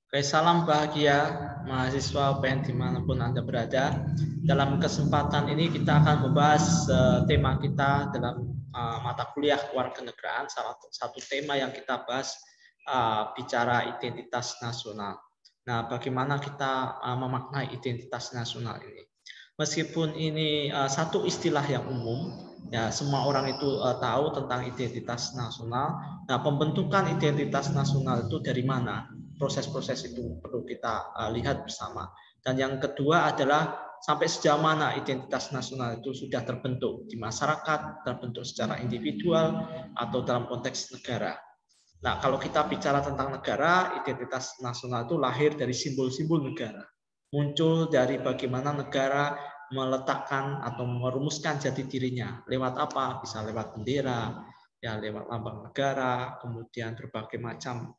Oke, salam bahagia mahasiswa UPN dimanapun Anda berada. Dalam kesempatan ini kita akan membahas tema kita dalam mata kuliah kewarganegaraan. Salah satu tema yang kita bahas bicara identitas nasional. Nah, bagaimana kita memaknai identitas nasional ini? Meskipun ini satu istilah yang umum, ya semua orang itu tahu tentang identitas nasional. Nah, pembentukan identitas nasional itu dari mana? Proses-proses itu perlu kita lihat bersama. Dan yang kedua adalah sampai sejauh mana identitas nasional itu sudah terbentuk di masyarakat, terbentuk secara individual atau dalam konteks negara. Nah, kalau kita bicara tentang negara, identitas nasional itu lahir dari simbol-simbol negara. Muncul dari bagaimana negara meletakkan atau merumuskan jati dirinya. Lewat apa? Bisa lewat bendera, ya lewat lambang negara, kemudian berbagai macam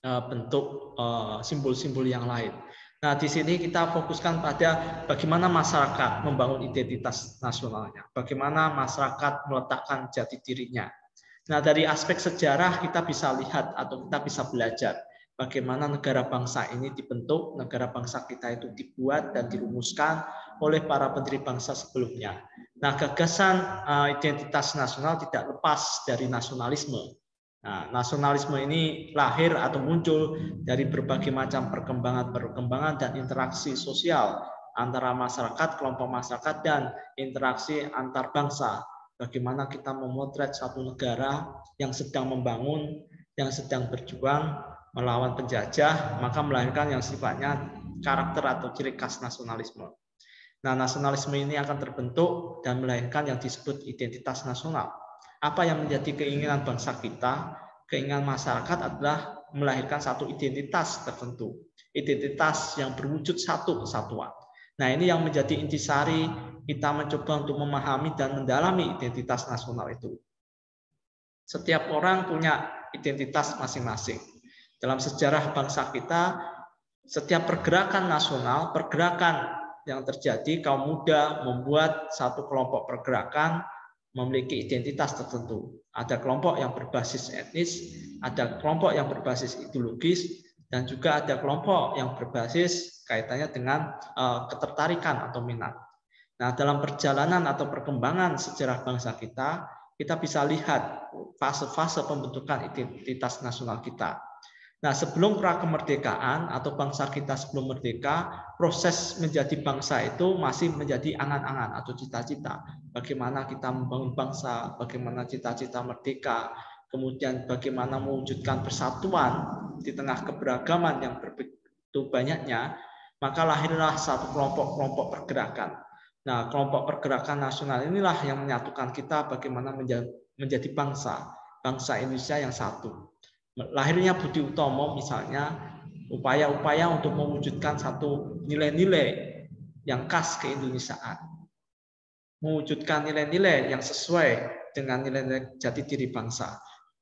bentuk simbol-simbol yang lain. Nah, di sini kita fokuskan pada bagaimana masyarakat membangun identitas nasionalnya, bagaimana masyarakat meletakkan jati dirinya. Nah, dari aspek sejarah kita bisa lihat atau kita bisa belajar bagaimana negara bangsa ini dibentuk, negara bangsa kita itu dibuat dan dirumuskan oleh para pendiri bangsa sebelumnya. Nah, gagasan identitas nasional tidak lepas dari nasionalisme. Nah, nasionalisme ini lahir atau muncul dari berbagai macam perkembangan dan interaksi sosial antara masyarakat, kelompok masyarakat, dan interaksi antar bangsa. Bagaimana kita memotret satu negara yang sedang membangun, yang sedang berjuang melawan penjajah, maka melahirkan yang sifatnya karakter atau ciri khas nasionalisme. Nah, nasionalisme ini akan terbentuk dan melahirkan yang disebut identitas nasional. Apa yang menjadi keinginan bangsa kita, keinginan masyarakat adalah melahirkan satu identitas tertentu. Identitas yang berwujud satu kesatuan. Nah, ini yang menjadi intisari kita mencoba untuk memahami dan mendalami identitas nasional itu. Setiap orang punya identitas masing-masing. Dalam sejarah bangsa kita, setiap pergerakan nasional, pergerakan yang terjadi, kaum muda membuat satu kelompok pergerakan memiliki identitas tertentu. Ada kelompok yang berbasis etnis, ada kelompok yang berbasis ideologis, dan juga ada kelompok yang berbasis kaitannya dengan ketertarikan atau minat. Nah, dalam perjalanan atau perkembangan sejarah bangsa kita bisa lihat fase-fase pembentukan identitas nasional kita. Nah, sebelum prakemerdekaan atau bangsa kita sebelum merdeka, proses menjadi bangsa itu masih menjadi angan-angan atau cita-cita. Bagaimana kita membangun bangsa, bagaimana cita-cita merdeka, kemudian bagaimana mewujudkan persatuan di tengah keberagaman yang begitu banyaknya, maka lahirlah satu kelompok-kelompok pergerakan. Nah, kelompok pergerakan nasional inilah yang menyatukan kita bagaimana menjadi bangsa Indonesia yang satu. Lahirnya Budi Utomo misalnya, upaya-upaya untuk mewujudkan satu nilai-nilai yang khas keindonesiaan, mewujudkan nilai-nilai yang sesuai dengan nilai-nilai jati diri bangsa,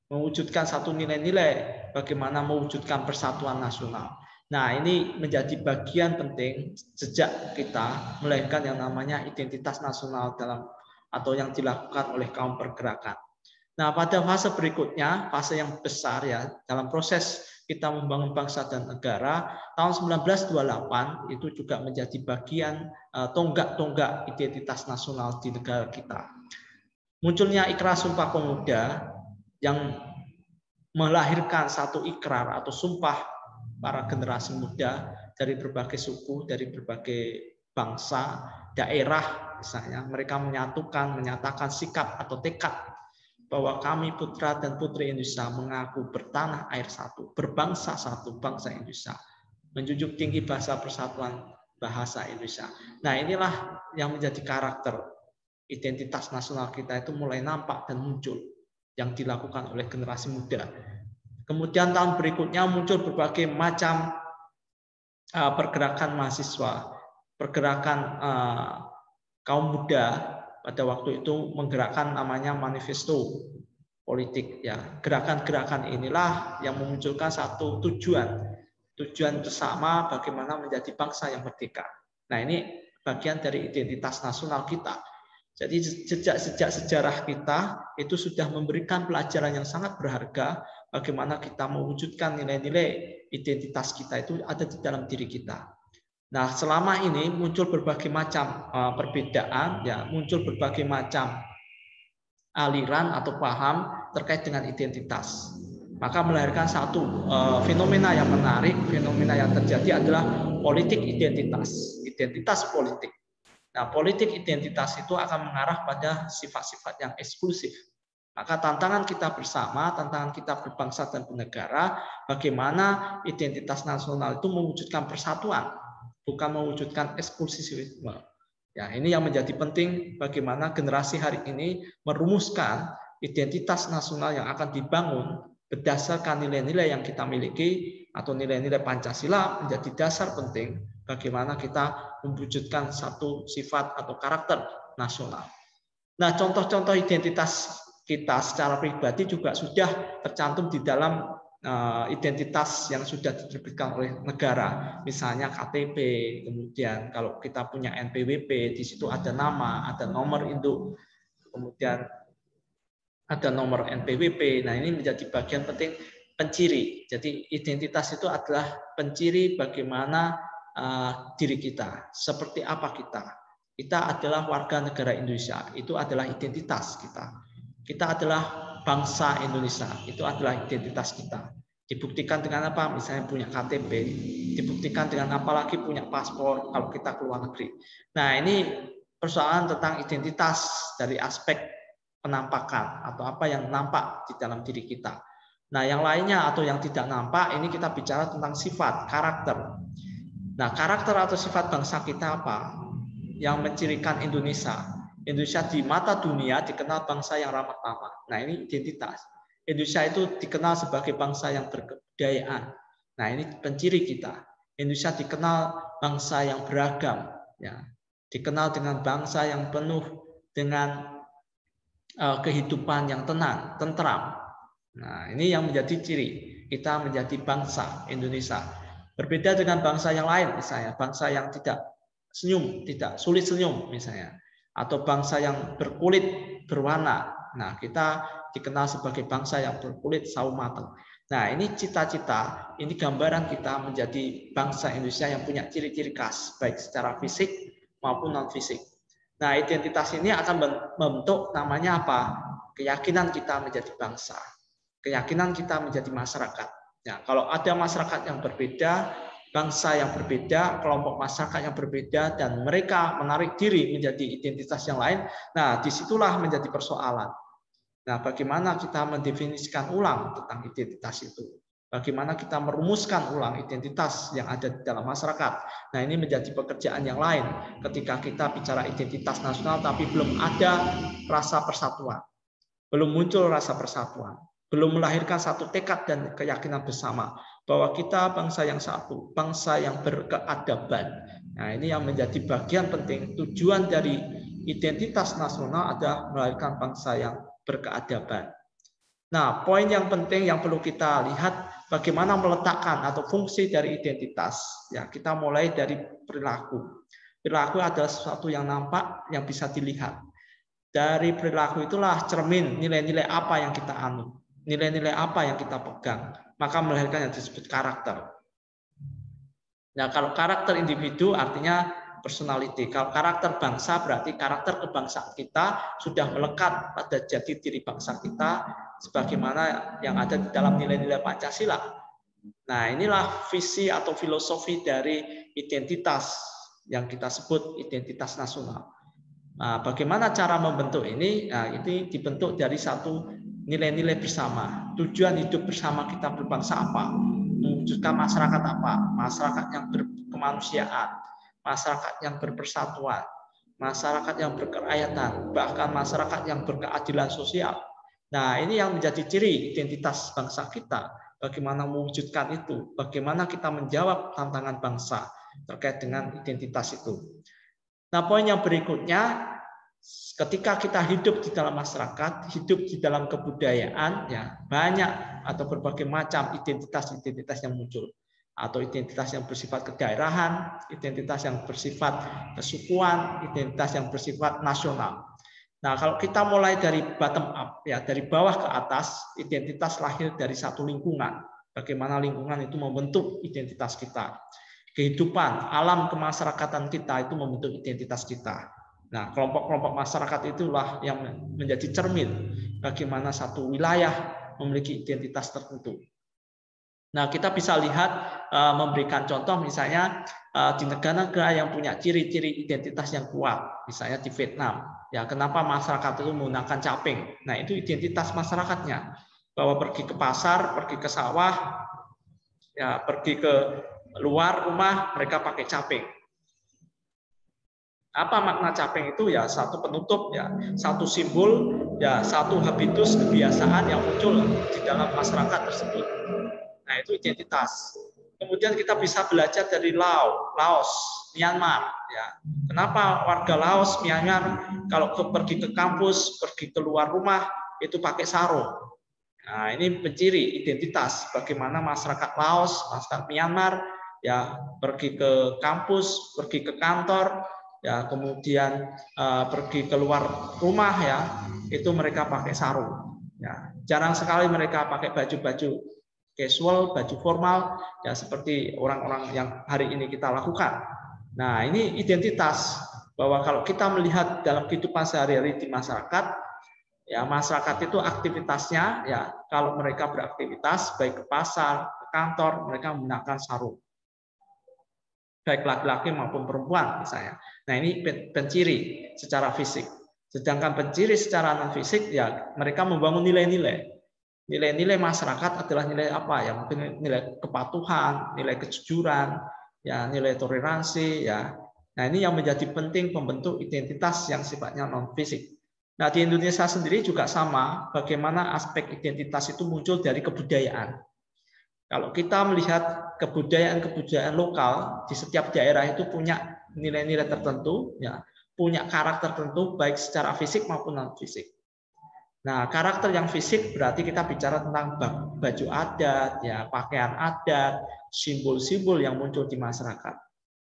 mewujudkan satu nilai-nilai bagaimana mewujudkan persatuan nasional. Nah, ini menjadi bagian penting sejak kita melahirkan yang namanya identitas nasional dalam atau yang dilakukan oleh kaum pergerakan. Nah, pada fase berikutnya, fase yang besar ya, dalam proses kita membangun bangsa dan negara, tahun 1928 itu juga menjadi bagian tonggak-tonggak identitas nasional di negara kita. Munculnya Ikrar Sumpah Pemuda yang melahirkan satu ikrar atau sumpah para generasi muda dari berbagai suku, dari berbagai bangsa, daerah misalnya, mereka menyatakan sikap atau tekad bahwa kami putra dan putri Indonesia mengaku bertanah air satu, berbangsa satu, bangsa Indonesia, menjunjung tinggi bahasa persatuan bahasa Indonesia. Nah, inilah yang menjadi karakter identitas nasional kita itu mulai nampak dan muncul yang dilakukan oleh generasi muda. Kemudian tahun berikutnya muncul berbagai macam pergerakan mahasiswa, pergerakan kaum muda. Pada waktu itu menggerakkan namanya manifesto politik ya. Gerakan-gerakan inilah yang memunculkan satu tujuan bersama bagaimana menjadi bangsa yang merdeka. Nah, ini bagian dari identitas nasional kita. Jadi sejak sejarah kita itu sudah memberikan pelajaran yang sangat berharga bagaimana kita mewujudkan nilai-nilai identitas kita itu ada di dalam diri kita. Nah, selama ini muncul berbagai macam perbedaan, ya, muncul berbagai macam aliran atau paham terkait dengan identitas. Maka melahirkan satu fenomena yang menarik, fenomena yang terjadi adalah politik identitas, identitas politik. Nah, politik identitas itu akan mengarah pada sifat-sifat yang eksklusif. Maka tantangan kita bersama, tantangan kita berbangsa dan bernegara, bagaimana identitas nasional itu mewujudkan persatuan, bukan mewujudkan eksklusifisme. Ya, ini yang menjadi penting bagaimana generasi hari ini merumuskan identitas nasional yang akan dibangun berdasarkan nilai-nilai yang kita miliki atau nilai-nilai Pancasila menjadi dasar penting bagaimana kita mewujudkan satu sifat atau karakter nasional. Nah, contoh-contoh identitas kita secara pribadi juga sudah tercantum di dalam identitas yang sudah diterbitkan oleh negara, misalnya KTP, kemudian kalau kita punya NPWP, di situ ada nama, ada nomor induk, kemudian ada nomor NPWP. Nah, ini menjadi bagian penting penciri. Jadi identitas itu adalah penciri bagaimana diri kita, seperti apa kita. Kita adalah warga negara Indonesia, itu adalah identitas kita. Kita adalah bangsa Indonesia, itu adalah identitas kita. Dibuktikan dengan apa? Misalnya punya KTP, dibuktikan dengan apa lagi? Punya paspor kalau kita keluar negeri. Nah, ini persoalan tentang identitas dari aspek penampakan atau apa yang nampak di dalam diri kita. Nah, yang lainnya atau yang tidak nampak, ini kita bicara tentang sifat, karakter. Nah, karakter atau sifat bangsa kita apa? Yang mencirikan Indonesia. Indonesia di mata dunia dikenal bangsa yang ramah tamah. Nah, ini identitas. Indonesia itu dikenal sebagai bangsa yang berkebudayaan. Nah, ini penciri kita. Indonesia dikenal bangsa yang beragam, ya. Dikenal dengan bangsa yang penuh dengan kehidupan yang tenang, tentram. Nah, ini yang menjadi ciri kita menjadi bangsa Indonesia. Berbeda dengan bangsa yang lain, misalnya bangsa yang tidak senyum, tidak sulit senyum misalnya, atau bangsa yang berkulit berwarna. Nah, kita dikenal sebagai bangsa yang berkulit sawo mateng. Nah, ini cita-cita, ini gambaran kita menjadi bangsa Indonesia yang punya ciri-ciri khas, baik secara fisik maupun non-fisik. Nah, identitas ini akan membentuk namanya apa? Keyakinan kita menjadi bangsa, keyakinan kita menjadi masyarakat. Ya, kalau ada masyarakat yang berbeda, bangsa yang berbeda, kelompok masyarakat yang berbeda, dan mereka menarik diri menjadi identitas yang lain, nah disitulah menjadi persoalan. Nah, bagaimana kita mendefinisikan ulang tentang identitas itu? Bagaimana kita merumuskan ulang identitas yang ada di dalam masyarakat? Nah, ini menjadi pekerjaan yang lain ketika kita bicara identitas nasional, tapi belum ada rasa persatuan, belum muncul rasa persatuan, belum melahirkan satu tekad dan keyakinan bersama bahwa kita bangsa yang satu, bangsa yang berkeadaban. Nah, ini yang menjadi bagian penting. Tujuan dari identitas nasional adalah melahirkan bangsa yang berkeadaban. Nah, poin yang penting yang perlu kita lihat bagaimana meletakkan atau fungsi dari identitas. Ya, kita mulai dari perilaku. Perilaku adalah sesuatu yang nampak, yang bisa dilihat. Dari perilaku itulah cermin nilai-nilai apa yang kita anut, nilai-nilai apa yang kita pegang, maka melahirkan yang disebut karakter. Nah, kalau karakter individu artinya personality. Kalau karakter bangsa berarti karakter kebangsaan kita sudah melekat pada jati diri bangsa kita sebagaimana yang ada di dalam nilai-nilai Pancasila. Nah, inilah visi atau filosofi dari identitas yang kita sebut identitas nasional. Nah, bagaimana cara membentuk ini? Nah, ini dibentuk dari satu nilai-nilai bersama. Tujuan hidup bersama kita berbangsa apa? Mewujudkan masyarakat apa? Masyarakat yang berkemanusiaan, masyarakat yang berpersatuan, masyarakat yang berkerakyatan, bahkan masyarakat yang berkeadilan sosial. Nah, ini yang menjadi ciri identitas bangsa kita. Bagaimana mewujudkan itu? Bagaimana kita menjawab tantangan bangsa terkait dengan identitas itu? Nah, poin yang berikutnya, ketika kita hidup di dalam masyarakat, hidup di dalam kebudayaan, ya banyak atau berbagai macam identitas-identitas yang muncul, atau identitas yang bersifat kedaerahan, identitas yang bersifat kesukuan, identitas yang bersifat nasional. Nah, kalau kita mulai dari bottom up, ya dari bawah ke atas, identitas lahir dari satu lingkungan. Bagaimana lingkungan itu membentuk identitas kita. Kehidupan, alam kemasyarakatan kita itu membentuk identitas kita. Nah, kelompok-kelompok masyarakat itulah yang menjadi cermin bagaimana satu wilayah memiliki identitas tertentu. Nah, kita bisa lihat memberikan contoh misalnya di negara-negara yang punya ciri-ciri identitas yang kuat, misalnya di Vietnam. Ya, kenapa masyarakat itu menggunakan caping? Nah, itu identitas masyarakatnya. Bahwa pergi ke pasar, pergi ke sawah, ya pergi ke luar rumah mereka pakai caping. Apa makna caping itu? Ya satu penutup, ya satu simbol, ya satu habitus kebiasaan yang muncul di dalam masyarakat tersebut. Nah, itu identitas. Kemudian kita bisa belajar dari Laos, Myanmar. Ya. Kenapa warga Laos, Myanmar kalau pergi ke kampus, pergi keluar rumah itu pakai sarung? Nah, ini menciri identitas bagaimana masyarakat Laos, masyarakat Myanmar ya pergi ke kampus, pergi ke kantor, ya kemudian pergi keluar rumah ya itu mereka pakai sarung. Ya, jarang sekali mereka pakai baju-baju casual, baju formal, ya seperti orang-orang yang hari ini kita lakukan. Nah, ini identitas bahwa kalau kita melihat dalam kehidupan sehari-hari di masyarakat, ya masyarakat itu aktivitasnya, ya kalau mereka beraktivitas baik ke pasar, ke kantor, mereka menggunakan sarung, baik laki-laki maupun perempuan misalnya. Nah, ini penciri secara fisik. Sedangkan penciri secara non fisik, ya mereka membangun nilai-nilai. Nilai-nilai masyarakat adalah nilai apa ya? Mungkin nilai kepatuhan, nilai kejujuran, ya nilai toleransi, ya. Nah, ini yang menjadi penting pembentuk identitas yang sifatnya non fisik. Nah, di Indonesia sendiri juga sama, bagaimana aspek identitas itu muncul dari kebudayaan. Kalau kita melihat kebudayaan-kebudayaan lokal di setiap daerah itu punya nilai-nilai tertentu, ya, punya karakter tertentu baik secara fisik maupun non fisik. Nah, karakter yang fisik berarti kita bicara tentang baju adat, ya, pakaian adat, simbol-simbol yang muncul di masyarakat.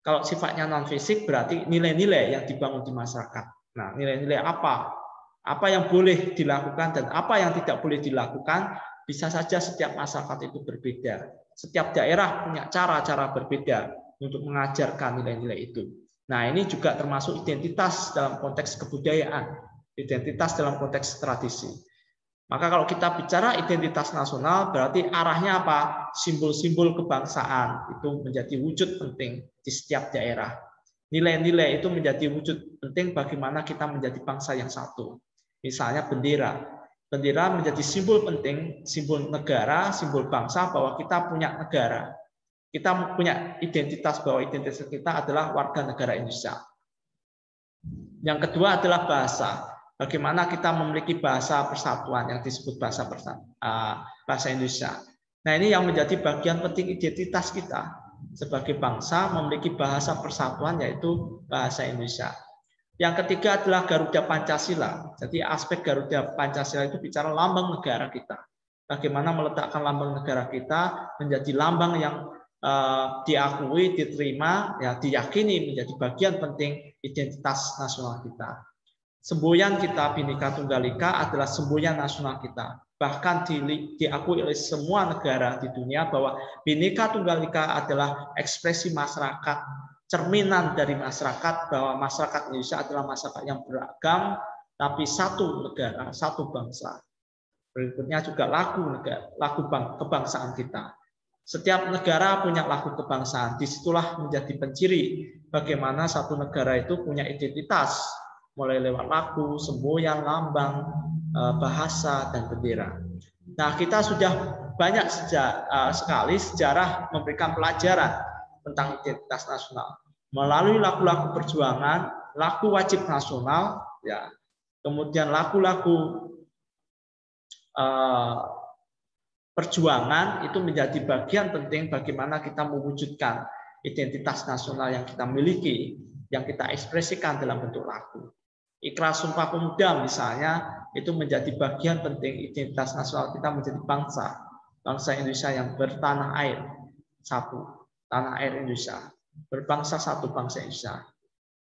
Kalau sifatnya non fisik berarti nilai-nilai yang dibangun di masyarakat. Nah, nilai-nilai apa yang boleh dilakukan dan apa yang tidak boleh dilakukan, bisa saja setiap masyarakat itu berbeda. Setiap daerah punya cara-cara berbeda untuk mengajarkan nilai-nilai itu. Nah, ini juga termasuk identitas dalam konteks kebudayaan. Identitas dalam konteks tradisi. Maka kalau kita bicara identitas nasional, berarti arahnya apa? Simbol-simbol kebangsaan itu menjadi wujud penting di setiap daerah. Nilai-nilai itu menjadi wujud penting bagaimana kita menjadi bangsa yang satu. Misalnya bendera. Bendera menjadi simbol penting, simbol negara, simbol bangsa bahwa kita punya negara. Kita punya identitas bahwa identitas kita adalah warga negara Indonesia. Yang kedua adalah bahasa. Bagaimana kita memiliki bahasa persatuan yang disebut bahasa Indonesia. Nah, ini yang menjadi bagian penting identitas kita sebagai bangsa, memiliki bahasa persatuan yaitu bahasa Indonesia. Yang ketiga adalah Garuda Pancasila. Jadi aspek Garuda Pancasila itu bicara lambang negara kita. Bagaimana meletakkan lambang negara kita menjadi lambang yang diakui, diterima, ya diyakini menjadi bagian penting identitas nasional kita. Semboyan kita Bhinneka Tunggal Ika adalah semboyan nasional kita. Bahkan diakui oleh semua negara di dunia bahwa Bhinneka Tunggal Ika adalah ekspresi masyarakat, cerminan dari masyarakat bahwa masyarakat Indonesia adalah masyarakat yang beragam, tapi satu negara, satu bangsa. Berikutnya juga lagu kebangsaan kita. Setiap negara punya lagu kebangsaan. Disitulah menjadi penciri bagaimana satu negara itu punya identitas, mulai lewat lagu, semboyan, lambang, bahasa, dan bendera. Nah, kita sudah banyak sekali sejarah memberikan pelajaran tentang identitas nasional melalui lagu-lagu perjuangan, lagu wajib nasional, ya, kemudian lagu-lagu perjuangan itu menjadi bagian penting bagaimana kita mewujudkan identitas nasional yang kita miliki, yang kita ekspresikan dalam bentuk lagu. Ikrar Sumpah Pemuda misalnya itu menjadi bagian penting identitas nasional kita menjadi bangsa Indonesia yang bertanah air satu, tanah air Indonesia, berbangsa satu bangsa Indonesia,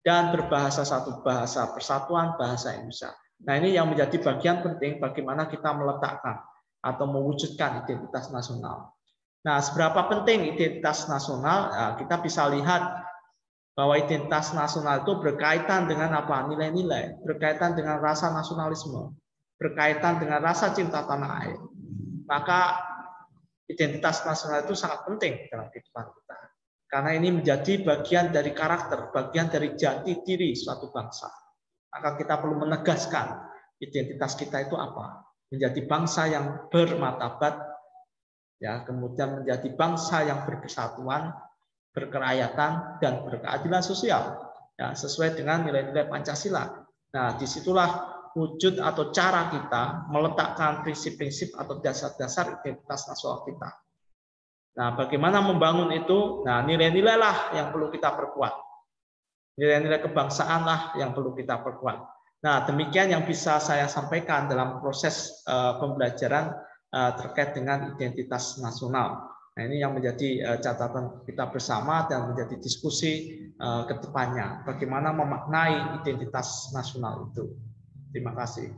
dan berbahasa satu, bahasa persatuan bahasa Indonesia. Nah, ini yang menjadi bagian penting bagaimana kita meletakkan atau mewujudkan identitas nasional. Nah, seberapa penting identitas nasional? Nah, kita bisa lihat bahwa identitas nasional itu berkaitan dengan apa? Nilai-nilai, berkaitan dengan rasa nasionalisme, berkaitan dengan rasa cinta tanah air. Maka identitas nasional itu sangat penting dalam kehidupan kita. Karena ini menjadi bagian dari karakter, bagian dari jati diri suatu bangsa. Maka kita perlu menegaskan identitas kita itu apa? Menjadi bangsa yang bermartabat, ya, kemudian menjadi bangsa yang berkesatuan, berkerakyatan, dan berkeadilan sosial, ya, sesuai dengan nilai-nilai Pancasila. Nah, disitulah wujud atau cara kita meletakkan prinsip-prinsip atau dasar-dasar identitas nasional kita. Nah, bagaimana membangun itu? Nah, nilai-nilai lah yang perlu kita perkuat. Nilai-nilai kebangsaan lah yang perlu kita perkuat. Nah, demikian yang bisa saya sampaikan dalam proses pembelajaran terkait dengan identitas nasional. Nah, ini yang menjadi catatan kita bersama dan menjadi diskusi ke depannya. Bagaimana memaknai identitas nasional itu. Terima kasih.